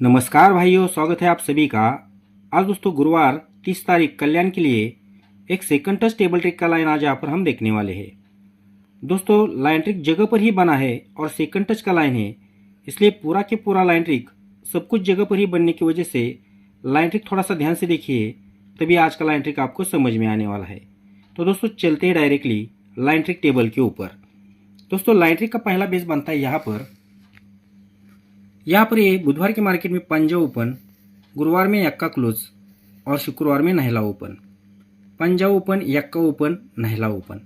नमस्कार भाइयों, स्वागत है आप सभी का। आज दोस्तों गुरुवार 30 तारीख कल्याण के लिए एक सेकंड टच टेबल ट्रिक का लाइन आज यहाँ पर हम देखने वाले हैं। दोस्तों लाइन ट्रिक जगह पर ही बना है और सेकंड टच का लाइन है, इसलिए पूरा के पूरा लाइन ट्रिक सब कुछ जगह पर ही बनने की वजह से लाइन ट्रिक थोड़ा सा ध्यान से देखिए, तभी आज का लाइन ट्रिक आपको समझ में आने वाला है। तो दोस्तों चलते हैं डायरेक्टली लाइन ट्रिक टेबल के ऊपर। दोस्तों लाइन ट्रिक का पहला बेस बनता है यहाँ पर ये बुधवार के मार्केट में पंजा ओपन, गुरुवार में यक्का क्लोज और शुक्रवार में नहला ओपन। पंजा ओपन, यक्का ओपन, नहला ओपन।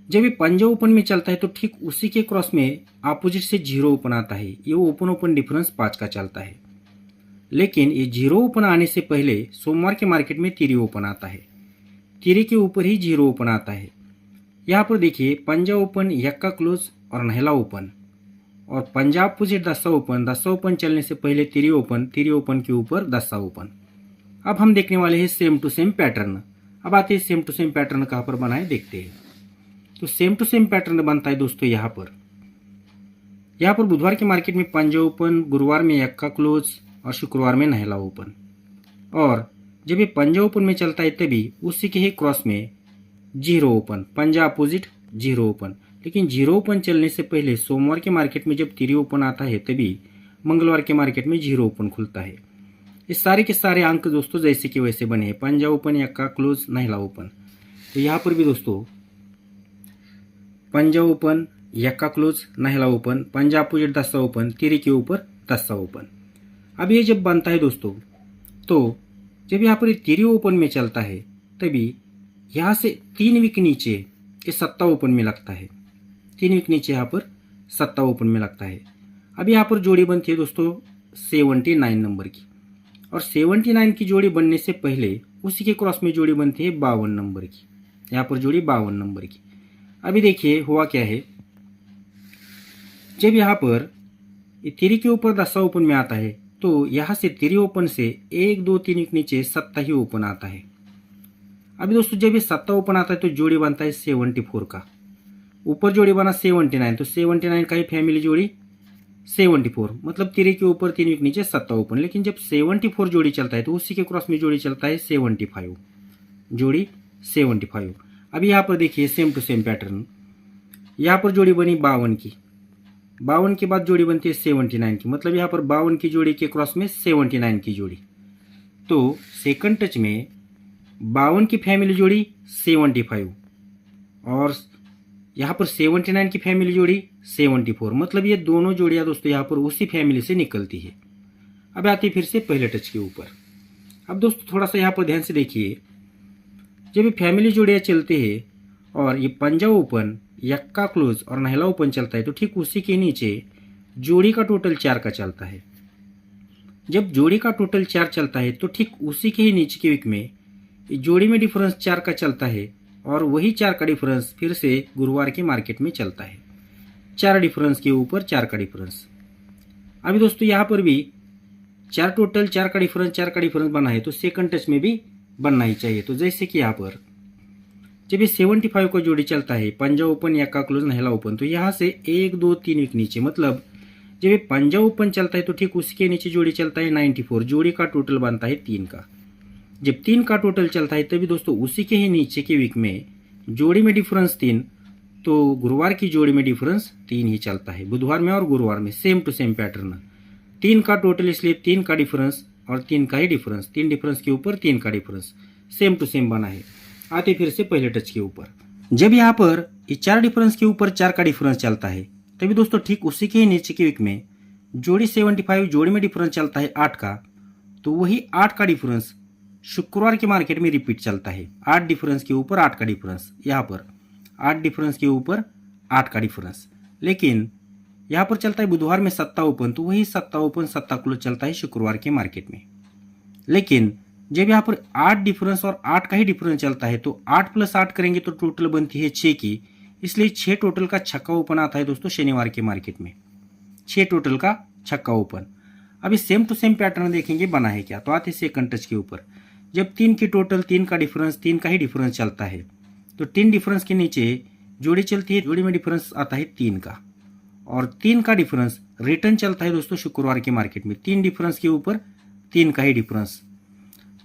जब ये पंजा ओपन में चलता है तो ठीक उसी के क्रॉस में अपोजिट से जीरो ओपन आता है। ये ओपन ओपन डिफरेंस 5 का चलता है। लेकिन ये जीरो ओपन आने से पहले सोमवार के मार्केट में तिरी ओपन आता है। तिरी के ऊपर ही जीरो ओपन आता है। यहाँ पर देखिए पंजा ओपन, यक्का क्लोज और नहला ओपन, और पंजाब अपोजिट दस्सा ओपन चलने से पहले तिरी ओपन के ऊपर दस्सा ओपन। अब हम देखने वाले हैं सेम टू सेम पैटर्न। अब आते हैं सेम टू सेम पैटर्न कहाँ पर बना है देखते हैं। तो सेम टू सेम पैटर्न बनता है दोस्तों यहाँ पर बुधवार के मार्केट में पंजा ओपन, गुरुवार में यक्का क्लोज और शुक्रवार में नहला ओपन। और जब ये पंजा ओपन में चलता है तभी उसी के ही क्रॉस में जीरो ओपन, पंजा अपोजिट जीरो ओपन। लेकिन जीरो ओपन चलने से पहले सोमवार के मार्केट में जब तिरी ओपन आता है तभी मंगलवार के मार्केट में जीरो ओपन खुलता है। इस सारे के सारे अंक दोस्तों जैसे कि वैसे बने हैं, पंजा ओपन, यक्का क्लोज, नहला ओपन। तो यहाँ पर भी दोस्तों पंजा ओपन, यक्का क्लोज, नहला ओपन, पंजा अपोजिट दस्सा ओपन, तिरी के ऊपर दस्सा ओपन। अब ये जब बनता है दोस्तों, तो जब यहाँ पर तिरी ओपन में चलता है तभी यहाँ से 3 वीक नीचे ये सत्ता ओपन में लगता है। 3 वीक नीचे यहाँ पर सत्ता ओपन में लगता है। अब यहाँ पर जोड़ी बनती है दोस्तों 79 नंबर की, और 79 की जोड़ी बनने से पहले उसी के क्रॉस में जोड़ी बनती है 52 नंबर की। यहाँ पर जोड़ी 52 नंबर की। अभी देखिए हुआ क्या है, जब यहाँ पर तिरी के ऊपर दस्सा ओपन में आता है तो यहाँ से तिरी ओपन से 1 2 3 वीक नीचे सत्ता ही ओपन आता है। अभी दोस्तों जब ये सत्ता ओपन आता है तो जोड़ी बनता है 74 का। ऊपर जोड़ी बना 79, तो 79 का ही फैमिली जोड़ी 74, मतलब तिरी के ऊपर 3 वीक नीचे सत्ता ओपन। लेकिन जब 74 जोड़ी चलता है तो उसी के क्रॉस में जोड़ी चलता है 75, जोड़ी 75। अभी यहाँ पर देखिए सेम टू सेम पैटर्न। यहाँ पर जोड़ी बनी 52 की, 52 के बाद जोड़ी बनती है 79 की, मतलब यहाँ पर 52 की जोड़ी के क्रॉस में 79 की जोड़ी। तो सेकंड टच में 52 की फैमिली जोड़ी 75 और यहाँ पर 79 की फैमिली जोड़ी 74, मतलब ये दोनों जोड़ियाँ दोस्तों यहाँ पर उसी फैमिली से निकलती है। अब आती है फिर से पहले टच के ऊपर। अब दोस्तों थोड़ा सा यहाँ पर ध्यान से देखिए, जब ये फैमिली जोड़ियाँ चलते हैं और ये पंजा ओपन, यक्का क्लोज और नहला ओपन चलता है तो ठीक उसी के नीचे जोड़ी का टोटल 4 का चलता है। जब जोड़ी का टोटल 4 चलता है तो ठीक उसी के ही नीचे के वीक में जोड़ी में डिफरेंस 4 का चलता है, और वही 4 का डिफरेंस फिर से गुरुवार के मार्केट में चलता है। 4 डिफरेंस के ऊपर 4 का डिफरेंस। अभी दोस्तों यहाँ पर भी 4 टोटल 4 का डिफरेंस बना है, तो सेकंड टच में भी बनना ही चाहिए। तो जैसे कि यहाँ पर जब ये 75 का जोड़ी चलता है, पंजा ओपन, यक्का क्लोज, नहला ओपन, तो यहाँ से 1 2 3 वीक नीचे, मतलब जब ये पंजा ओपन चलता है तो ठीक उसके नीचे जोड़ी चलता है 94, जोड़ी का टोटल बनता है 3 का। जब 3 का टोटल चलता है तभी दोस्तों उसी के ही नीचे के वीक में जोड़ी में डिफरेंस 3, तो गुरुवार की जोड़ी में डिफरेंस 3 ही चलता है। बुधवार में और गुरुवार में सेम टू सेम पैटर्न, 3 का टोटल, इसलिए 3 का डिफरेंस और 3 का ही डिफरेंस, 3 डिफरेंस के ऊपर 3 का डिफरेंस, सेम टू सेम बना है। आते फिर से पहले टच के ऊपर। जब यहाँ पर ये 4 डिफरेंस के ऊपर 4 का डिफरेंस चलता है तभी दोस्तों ठीक उसी के ही नीचे के वीक में जोड़ी 75, जोड़ी में डिफरेंस चलता है 8 का, तो वही 8 का डिफरेंस शुक्रवार के मार्केट में रिपीट चलता है। 8 डिफरेंस के ऊपर 8 का डिफरेंस, यहाँ पर 8 डिफरेंस के ऊपर 8 का डिफरेंस। लेकिन यहाँ पर चलता है बुधवार में सत्ता ओपन, तो वही सत्ता ओपन, सत्ता क्लोज चलता है शुक्रवार के मार्केट में। लेकिन जब यहाँ पर 8 डिफरेंस और 8 का ही डिफरेंस चलता है तो 8 + 8 करेंगे तो टोटल बनती है 6 की, इसलिए 6 टोटल का छक्का ओपन आता है दोस्तों शनिवार के मार्केट में। 6 टोटल का छक्का ओपन। अभी सेम टू सेम पैटर्न देखेंगे बना है क्या। तो आते सेकंड टच के ऊपर। जब 3 की टोटल, 3 का डिफरेंस, 3 का ही डिफरेंस चलता है तो 3 डिफरेंस के नीचे जोड़ी चलती है, जोड़ी में डिफरेंस आता है 3 का, और 3 का डिफरेंस रिटर्न चलता है दोस्तों शुक्रवार के मार्केट में। 3 डिफरेंस के ऊपर 3 का ही डिफरेंस।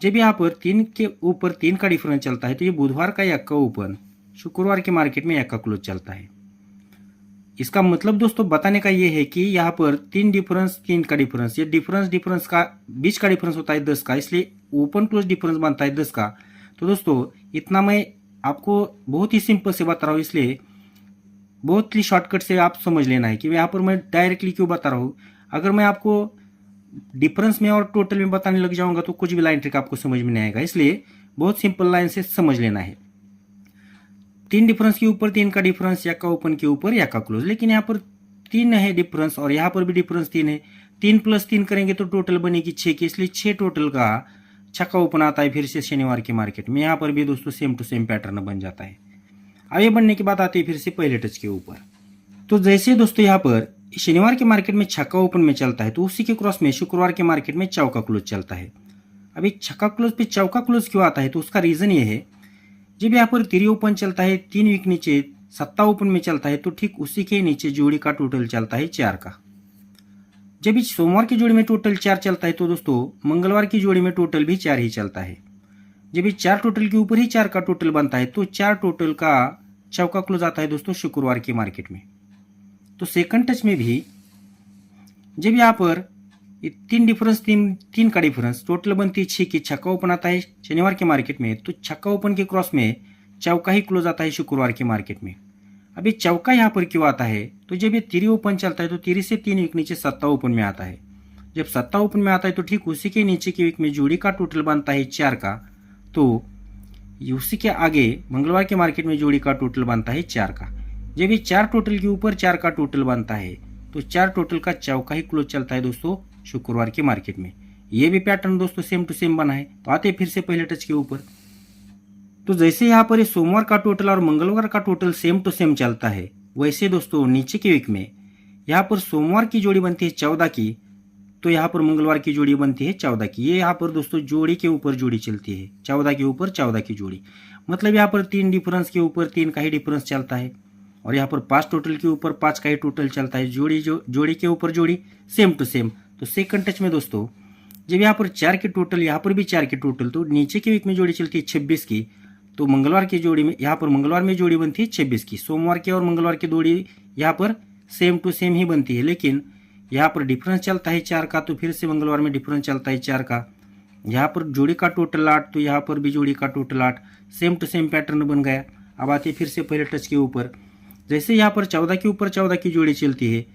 जब यहाँ पर 3 के ऊपर 3 का डिफरेंस चलता है तो ये बुधवार का एक का ओपन शुक्रवार के मार्केट में एक का क्लोज चलता है। इसका मतलब दोस्तों बताने का ये है कि यहाँ पर 3 डिफरेंस 3 का डिफरेंस, ये डिफरेंस का बीच का डिफरेंस होता है 10 का, इसलिए ओपन क्लोज डिफरेंस बनता है 10 का। तो दोस्तों इतना मैं आपको बहुत ही सिंपल से बता रहा हूँ, इसलिए बहुत ही शॉर्टकट से आप समझ लेना है कि यहाँ पर मैं डायरेक्टली क्यों बता रहा हूँ। अगर मैं आपको डिफरेंस में और टोटल में बताने लग जाऊंगा तो कुछ भी लाइन ट्रिक आपको समझ में नहीं आएगा, इसलिए बहुत सिंपल लाइन से समझ लेना है। 3 डिफरेंस के ऊपर 3 का डिफरेंस, या का ओपन के ऊपर या का क्लोज, लेकिन यहाँ पर 3 है डिफरेंस और यहाँ पर भी डिफरेंस 3 है। 3 + 3 करेंगे तो टोटल बनेगी 6 की, इसलिए 6 टोटल का छक्का ओपन आता है फिर से शनिवार के मार्केट में। यहाँ पर भी दोस्तों सेम टू सेम पैटर्न बन जाता है। अब ये बनने के बाद आते हैं फिर से पहले टच के ऊपर। तो जैसे दोस्तों यहाँ पर शनिवार के मार्केट में छक्का ओपन में चलता है तो उसी के क्रॉस में शुक्रवार के मार्केट में चौका क्लोज चलता है। अभी छक्का क्लोज पे चौका क्लोज क्यों आता है, तो उसका रीजन ये है, जब यहाँ पर तिरी ओपन चलता है 3 वीक नीचे सत्ता ओपन में चलता है तो ठीक उसी के नीचे जोड़ी का टोटल चलता है 4 का। जब इस सोमवार की जोड़ी में टोटल 4 चलता है तो दोस्तों मंगलवार की जोड़ी में टोटल भी 4 ही चलता है। जब इस 4 टोटल के ऊपर ही 4 का टोटल बनता है तो 4 टोटल का चौका क्लोज आता है दोस्तों शुक्रवार के मार्केट में। तो सेकंड टच में भी जब यहाँ पर 3 डिफरेंस 3 का डिफरेंस टोटल बनती है 6 की, छक्का ओपन आता है शनिवार के मार्केट में तो छक्का ओपन के क्रॉस में चौका ही क्लोज आता है शुक्रवार के मार्केट में। अभी चौका यहाँ पर क्यों आता है, तो जब ये तिरी ओपन चलता है तो तिरी से 3 वीक नीचे सत्ता ओपन में आता है। जब सत्ता ओपन में आता है तो ठीक उसी के नीचे के वीक में जोड़ी का टोटल बनता है 4 का, तो उसी के आगे मंगलवार के मार्केट में जोड़ी का टोटल बनता है 4 का। जब ये 4 टोटल के ऊपर 4 का टोटल बनता है तो 4 टोटल का चौका ही क्लोज चलता है दोस्तों शुक्रवार के मार्केट में। ये भी पैटर्न दोस्तों सेम टू सेम बना है। तो आते फिर से पहले टच के ऊपर। तो जैसे यहाँ पर सोमवार का टोटल और मंगलवार का टोटल सेम टू सेम चलता है, वैसे दोस्तों नीचे के वीक में यहाँ पर सोमवार की जोड़ी बनती है 14 की, तो यहाँ पर मंगलवार की जोड़ी बनती है 14 की। ये यहाँ पर दोस्तों जोड़ी के ऊपर जोड़ी चलती है, 14 के ऊपर 14 की जोड़ी। मतलब यहाँ पर 3 डिफरेंस के ऊपर 3 का ही डिफरेंस चलता है और यहाँ पर 5 टोटल के ऊपर 5 का ही टोटल चलता है। जोड़ी के ऊपर जोड़ी सेम टू सेम। तो सेकंड टच में दोस्तों जब यहाँ पर 4 के टोटल, यहाँ पर भी 4 के टोटल, तो नीचे के वीक में जोड़ी चलती है 26 की, तो मंगलवार की जोड़ी में यहाँ पर मंगलवार में जोड़ी बनती है 26 की। सोमवार के और मंगलवार की जोड़ी यहाँ पर सेम टू सेम ही बनती है, लेकिन यहाँ पर डिफरेंस चलता है 4 का, तो फिर से मंगलवार में डिफरेंस चलता है 4 का। यहाँ पर जोड़ी का टोटल 8, तो यहाँ पर भी जोड़ी का total 8, same to same pattern बन गया। अब आते फिर से पहले टच के ऊपर। जैसे यहाँ पर 14 के ऊपर 14 की जोड़ी चलती है,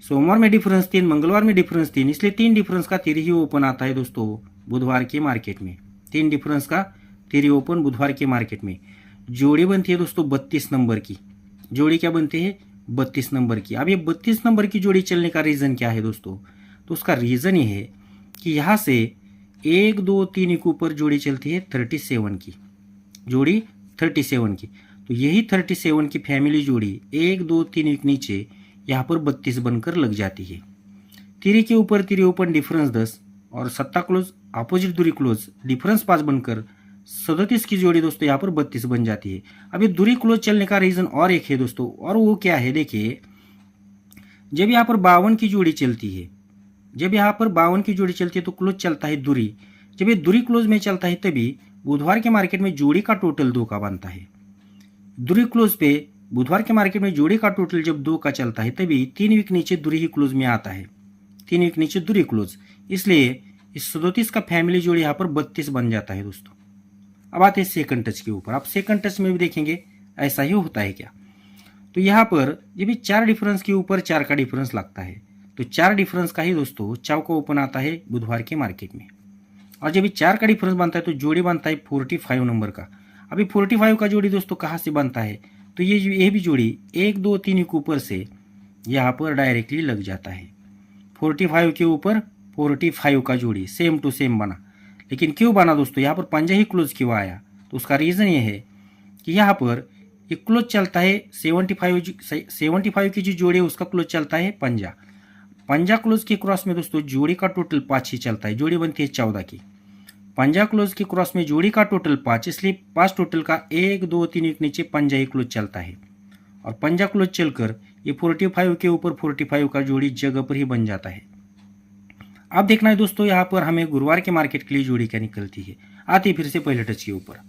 सोमवार में डिफरेंस 3, मंगलवार में डिफरेंस 3, इसलिए 3 डिफरेंस का तिरी ही ओपन आता है दोस्तों बुधवार के मार्केट में। 3 डिफरेंस का तिरी ओपन बुधवार के मार्केट में। जोड़ी बनती है दोस्तों 32 नंबर की। जोड़ी क्या बनती है 32 नंबर की। अब ये 32 नंबर की जोड़ी चलने का रीजन क्या है दोस्तों, तो उसका रीजन ये है कि यहाँ से 1 2 3 के ऊपर जोड़ी चलती है 37 की, जोड़ी 37 की। तो यही 37 की फैमिली जोड़ी 1 2 3 के नीचे यहाँ पर 32 बनकर लग जाती है। तिरी के ऊपर तिरी ओपन डिफरेंस 10 और सत्ता क्लोज अपोजिट दूरी क्लोज डिफरेंस 5 बनकर 37 की जोड़ी दोस्तों यहाँ पर 32 बन जाती है। अब ये दूरी क्लोज चलने का रीजन और एक है दोस्तों, और वो क्या है देखिए, जब यहाँ पर 52 की जोड़ी चलती है, जब यहाँ पर 52 की जोड़ी चलती है तो क्लोज चलता है दूरी। जब ये दूरी क्लोज में चलता है तभी बुधवार के मार्केट में जोड़ी का टोटल 2 का बनता है। दूरी क्लोज पे बुधवार के मार्केट में जोड़ी का टोटल जब 2 का चलता है तभी 3 वीक नीचे दूरी ही क्लोज में आता है, 3 वीक नीचे दूरी क्लोज, इसलिए इस 37 का फैमिली जोड़ी यहाँ पर 32 बन जाता है दोस्तों। अब आते हैं सेकंड टच के ऊपर। आप सेकंड टच में भी देखेंगे ऐसा ही होता है क्या। तो यहाँ पर जब भी 4 डिफरेंस के ऊपर 4 का डिफरेंस लगता है तो 4 डिफरेंस का ही दोस्तों चौका ओपन आता है बुधवार के मार्केट में। और जब भी 4 का डिफरेंस बनता है तो जोड़ी बनता है 45 नंबर का। अभी 45 का जोड़ी दोस्तों कहाँ से बनता है, तो ये भी जोड़ी 1 2 3 के ऊपर से यहाँ पर डायरेक्टली लग जाता है। 45 के ऊपर 45 का जोड़ी सेम टू सेम बना। लेकिन क्यों बना दोस्तों, यहाँ पर पंजा ही क्लोज क्यों आया, तो उसका रीज़न ये है कि यहाँ पर ये क्लोज चलता है 75 की जो जोड़ी है उसका क्लोज चलता है पंजा। पंजा क्लोज के क्रॉस में दोस्तों जोड़ी का टोटल 5 ही चलता है, जोड़ी बनती है 14 की। पंजा क्लोज के क्रॉस में जोड़ी का टोटल 5, इसलिए 5 टोटल का 1 2 3 के नीचे पंजा ही क्लोज चलता है। और पंजा क्लोज चलकर ये 45 के ऊपर 45 का जोड़ी जगह पर ही बन जाता है। अब देखना है दोस्तों यहाँ पर हमें गुरुवार के मार्केट के लिए जोड़ी क्या निकलती है। आती फिर से पहले टच के ऊपर।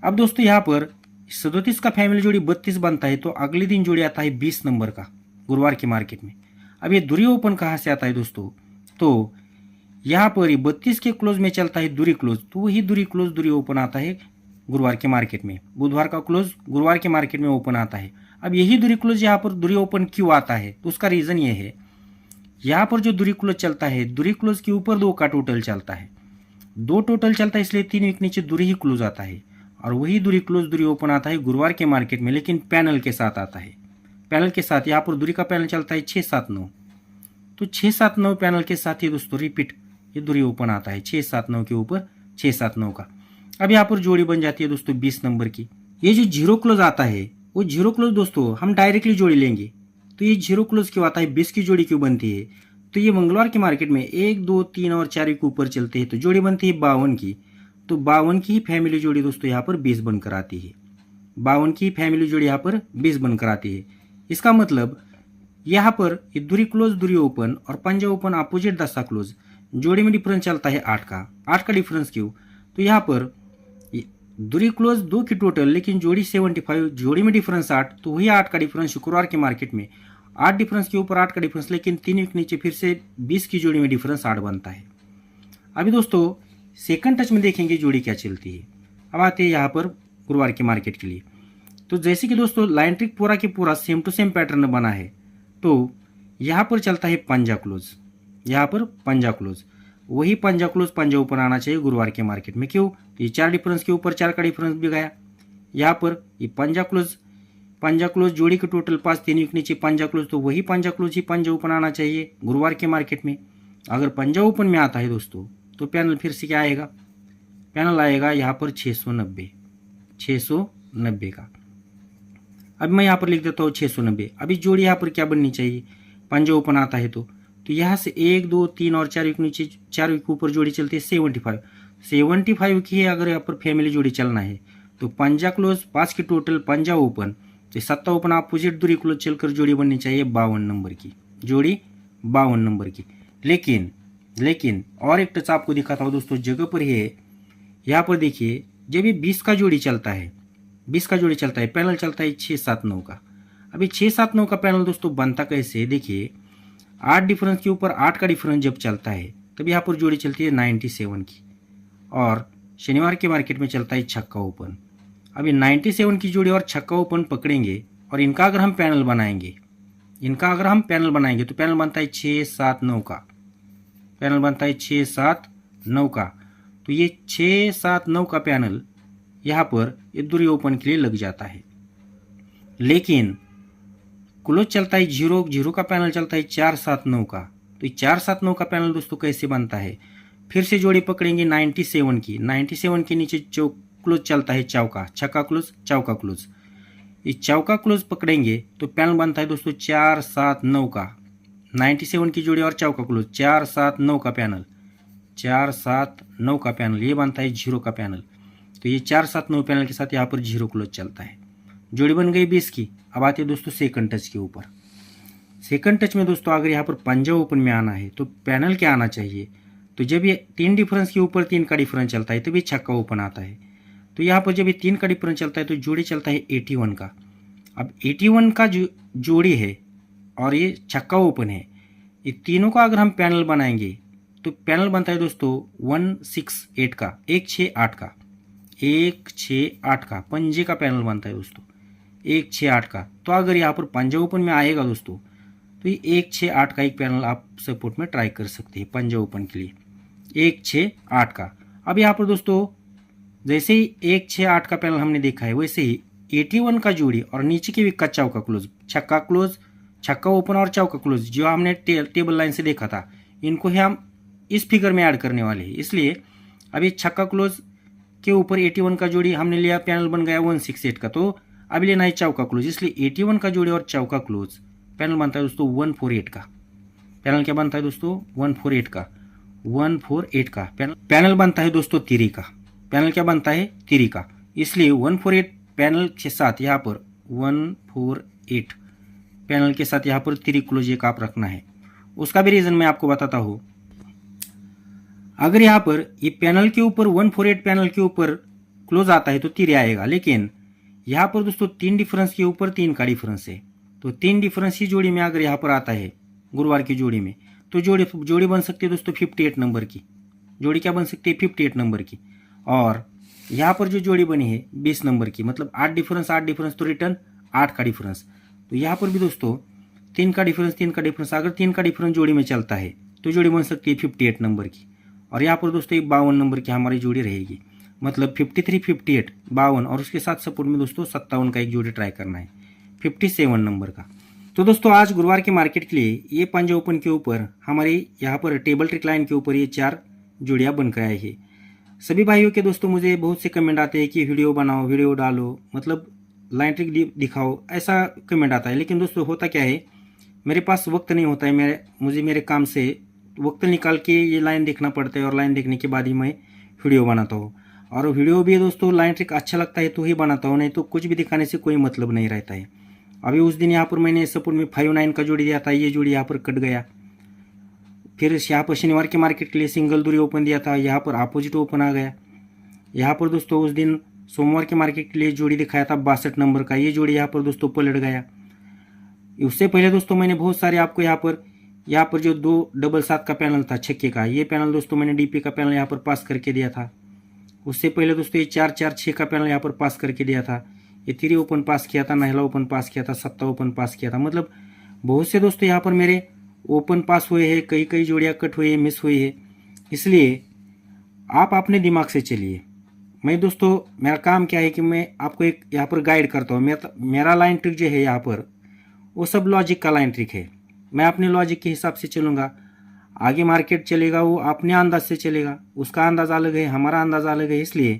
अब दोस्तों यहाँ पर 37 का फैमिली जोड़ी 32 बनता है, तो अगले दिन जोड़ी आता है 20 नंबर का गुरुवार के मार्केट में। अब ये दूरी ओपन कहाँ से आता है दोस्तों, तो यहाँ पर 32 के क्लोज में चलता है दूरी क्लोज, तो वही दूरी क्लोज दूरी ओपन आता है गुरुवार के मार्केट में। बुधवार का क्लोज गुरुवार के मार्केट में ओपन आता है। अब यही दूरी क्लोज यहाँ पर दूरी ओपन क्यों आता है, तो उसका रीजन ये है, यहाँ पर जो दूरी क्लोज चलता है, दूरी क्लोज के ऊपर 2 का टोटल चलता है, 2 टोटल चलता है, इसलिए 3 वीक नीचे दूरी ही क्लोज आता है। और वही दूरी क्लोज दूरी ओपन आता है गुरुवार के मार्केट में, लेकिन पैनल के साथ आता है। पैनल के साथ यहाँ पर दूरी का पैनल चलता है 6-7-9, तो 6-7-9 पैनल के साथ ही दोस्तों रिपीट ये दूरी ओपन आता है 6-7-9 के ऊपर 6-7-9 का। अब यहाँ पर जोड़ी बन जाती है दोस्तों 20 नंबर की। ये जो जीरो क्लोज आता है, वो जीरो क्लोज दोस्तों हम डायरेक्टली जोड़ी लेंगे, तो ये जीरो क्लोज क्यों आता है, 20 की जोड़ी क्यों बनती है, तो ये मंगलवार के मार्केट में 1, 2, 3 और 4 के ऊपर चलते हैं, तो जोड़ी बनती है 52 की। तो 52 की ही फैमिली जोड़ी दोस्तों यहाँ पर 20 बनकर आती है। 52 की फैमिली जोड़ी यहाँ पर 20 बनकर आती है। इसका मतलब यहाँ पर ये दूरी क्लोज दूरी ओपन और पंजा ओपन अपोजिट दस्ता क्लोज, जोड़ी में डिफरेंस चलता है 8 का डिफरेंस क्यों, तो यहाँ पर दूरी क्लोज 2 की टोटल, लेकिन जोड़ी 75, जोड़ी में डिफरेंस 8, तो वही 8 का डिफरेंस शुक्रवार के मार्केट में 8 डिफरेंस के ऊपर 8 का डिफरेंस, लेकिन 3 वीक नीचे फिर से 20 की जोड़ी में डिफरेंस 8 बनता है। अभी दोस्तों सेकंड टच में देखेंगे जोड़ी क्या चलती है। अब आते हैं यहाँ पर गुरुवार के मार्केट के लिए। तो जैसे कि दोस्तों लाइन ट्रिक पूरा के पूरा सेम टू सेम पैटर्न बना है, तो यहाँ पर चलता है पंजा क्लोज, यहाँ पर पंजा क्लोज, वही पंजा क्लोज पंजा ऊपर आना चाहिए गुरुवार के मार्केट में। क्यों, ये 4 डिफरेंस के ऊपर 4 का डिफरेंस भी गया। यहाँ पर ये पंजा क्लोज जोड़ी के टोटल 5, 3 वीक नीचे पंजा क्लोज, तो वही पंजा क्लोज ही पंजा ओपन आना चाहिए गुरुवार के मार्केट में। अगर पंजा ओपन में आता है दोस्तों, तो पैनल फिर से क्या आएगा, पैनल आएगा यहाँ पर 690 का। अब मैं यहाँ पर लिख देता हूँ 690। अभी जोड़ी यहाँ पर क्या बननी चाहिए, पंजा ओपन आता है तो यहाँ से 1, 2, 3 और 4 वीक नीचे 4 वीक ऊपर जोड़ी चलती है 75 की। अगर यहाँ पर फैमिली जोड़ी चलना है तो पंजा क्लोज 5 की टोटल पंजा ओपन, तो 7 ओपन अपोजिट दूरी क्लोज चलकर जोड़ी बननी चाहिए 52 नंबर की, जोड़ी 52 नंबर की। लेकिन और एक टच आपको दिखाता हूँ दोस्तों, जगह पर है। यहाँ पर देखिए जब ये 20 का जोड़ी चलता है, 20 का जोड़ी चलता है, पैनल चलता है 6-7-9 का। अभी 6-7-9 का पैनल दोस्तों बनता कैसे, देखिए 8 डिफरेंस के ऊपर 8 का डिफरेंस जब चलता है, तब यहाँ पर जोड़ी चलती है 97 की, और शनिवार के मार्केट में चलता है छक्का ओपन। अभी 97 की जोड़ी और छक्का ओपन पकड़ेंगे, और इनका अगर हम पैनल बनाएंगे तो पैनल बनता है 6-7-9 का, पैनल बनता है 6-7-9 का। तो ये 6-7-9 का पैनल यहाँ पर ये दूरी ओपन के लिए लग जाता है। लेकिन क्लोज चलता है 0 का पैनल चलता है 4-7-9 का। तो 4-7-9 का पैनल दोस्तों कैसे बनता है, फिर से जोड़ी पकड़ेंगे 97 की, 97 के नीचे जो क्लोज चलता है चौका, छक्का क्लोज चौका क्लोज, ये चौका क्लोज पकड़ेंगे तो पैनल बनता है दोस्तों 4-7-9 का। 97 की जोड़ी और चौका क्लोज 4-7-9 का पैनल, 4-7-9 का पैनल, ये बनता है 0 का पैनल। तो ये 4-7-9 पैनल के साथ यहाँ पर 0 क्लोज चलता है, जोड़ी बन गई 20 की। अब आते हैं दोस्तों सेकंड टच के ऊपर। सेकंड टच में दोस्तों अगर यहाँ पर पंजा ओपन में आना है तो पैनल क्या आना चाहिए, तो जब ये 3 डिफरेंस के ऊपर 3 का डिफरेंस चलता है तो भी छक्का ओपन आता है। तो यहाँ पर जब ये 3 का डिफरेंस चलता है तो जोड़ी चलता है 81 का। अब 81 का जो जोड़ी है और ये छक्का ओपन है, ये तीनों का अगर हम पैनल बनाएंगे तो पैनल बनता है दोस्तों 168 का, 168 का, 168 का पंजे का पैनल बनता है दोस्तों 168 का। तो अगर यहाँ पर पंजा ओपन में आएगा दोस्तों, तो ये 168 का एक पैनल आप सपोर्ट में ट्राई कर सकते हैं पंजा ओपन के लिए, 168 का। अब यहाँ पर दोस्तों जैसे ही 168 का पैनल हमने देखा है, वैसे ही 81 का जोड़ी और नीचे के भी कच्चा का क्लोज, छक्का ओपन और चौका क्लोज जो हमने टेबल लाइन से देखा था, इनको ही हम इस फिगर में ऐड करने वाले हैं। इसलिए अभी छक्का क्लोज के ऊपर 81 का जोड़ी हमने लिया, पैनल बन गया 168 का। तो अभी लेना है चौका क्लोज, इसलिए 81 का जोड़ी और चौका क्लोज पैनल बनता है दोस्तों 148 का। पैनल क्या बनता है दोस्तों 148 का, 148 का पैनल बनता है दोस्तों तिरी का। पैनल क्या बनता है तिरी का, इसलिए 148 पैनल के साथ यहाँ पर 148 पैनल के साथ यहाँ पर तिरी क्लोज एक आप रखना है। उसका भी रीज़न मैं आपको बताता हूँ। अगर यहाँ पर ये पैनल के ऊपर 148 पैनल के ऊपर क्लोज आता है तो तिरी आएगा, लेकिन यहाँ पर दोस्तों 3 डिफरेंस के ऊपर 3 का डिफरेंस है, तो 3 डिफरेंस की जोड़ी में अगर यहाँ पर आता है गुरुवार की जोड़ी में, तो जोड़ी बन सकती है दोस्तों 58 नंबर की। जोड़ी क्या बन सकती है? 58 नंबर की। और यहाँ पर जो जोड़ी बनी है 20 नंबर की, मतलब 8 डिफरेंस तो रिटर्न 8 का डिफरेंस। तो यहाँ पर भी दोस्तों 3 का डिफरेंस, अगर 3 का डिफरेंस जोड़ी में चलता है तो जोड़ी बन सकती है 58 नंबर की। और यहाँ पर दोस्तों 52 नंबर की हमारी जोड़ी रहेगी, मतलब 53, 58, 52 और उसके साथ सपोर्ट में दोस्तों 57 का एक जोड़ी ट्राई करना है, 57 नंबर का। तो दोस्तों आज गुरुवार के मार्केट के लिए ये पंजा ओपन के ऊपर हमारी यहाँ पर टेबल ट्रिक लाइन के ऊपर ये 4 जोड़ियाँ बनकर आई है। सभी भाइयों के दोस्तों मुझे बहुत से कमेंट आते हैं कि वीडियो बनाओ, वीडियो डालो, मतलब लाइन ट्रिक दिखाओ, ऐसा कमेंट आता है। लेकिन दोस्तों होता क्या है, मेरे पास वक्त नहीं होता है, मुझे मेरे काम से वक्त निकाल के ये लाइन देखना पड़ता है और लाइन देखने के बाद ही मैं वीडियो बनाता हूँ। और वीडियो भी दोस्तों लाइन ट्रिक अच्छा लगता है तो ही बनाता हूँ, नहीं तो कुछ भी दिखाने से कोई मतलब नहीं रहता है। अभी उस दिन यहाँ पर मैंने सपोर्ट में 5-9 का जोड़ी दिया था, ये जोड़ी यहाँ पर कट गया। फिर यहाँ पर शनिवार के मार्केट के लिए सिंगल दूरी ओपन दिया था, यहाँ पर अपोजिट ओपन आ गया। यहाँ पर दोस्तों उस दिन सोमवार के मार्केट के लिए जोड़ी दिखाया था 62 नंबर का, ये जोड़ी यहाँ पर दोस्तों पलट गया। उससे पहले दोस्तों मैंने बहुत सारे आपको यहाँ पर जो 2 डबल 7 का पैनल था छक्के का, ये पैनल दोस्तों मैंने डीपी का पैनल यहाँ पर पास करके दिया था। उससे पहले दोस्तों ये 4-4-6 का पैनल यहाँ पर पास करके दिया था, ये तिरी ओपन पास किया था, नहला ओपन पास किया था, सत्ता ओपन पास किया था। मतलब बहुत से दोस्तों यहाँ पर मेरे ओपन पास हुए हैं, कई जोड़ियाँ कट हुई है, मिस हुई है। इसलिए आप अपने दिमाग से चलिए। मैं दोस्तों मेरा काम क्या है कि मैं आपको एक यहाँ पर गाइड करता हूँ। मेरा लाइन ट्रिक जो है यहाँ पर वो सब लॉजिक का लाइन ट्रिक है। मैं अपने लॉजिक के हिसाब से चलूँगा, आगे मार्केट चलेगा वो अपने अंदाज से चलेगा, उसका अंदाज अलग है, हमारा अंदाज अलग है। इसलिए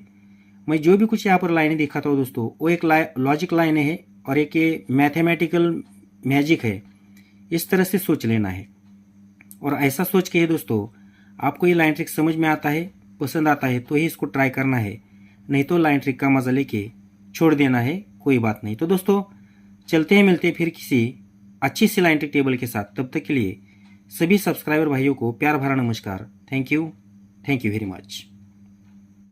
मैं जो भी कुछ यहाँ पर लाइनें दिखाता हूँ दोस्तों वो एक लॉजिक लाइन है और एक ये मैथमेटिकल मैजिक है। इस तरह से सोच लेना है और ऐसा सोच के दोस्तों आपको ये लाइन ट्रिक समझ में आता है, पसंद आता है तो ही इसको ट्राई करना है, नहीं तो लाइन ट्रिक का मजा लेके छोड़ देना है, कोई बात नहीं। तो दोस्तों चलते हैं, मिलते हैं फिर किसी अच्छी सी लाइन ट्रिक टेबल के साथ। तब तक के लिए सभी सब्सक्राइबर भाइयों को प्यार भरा नमस्कार। Thank you very much.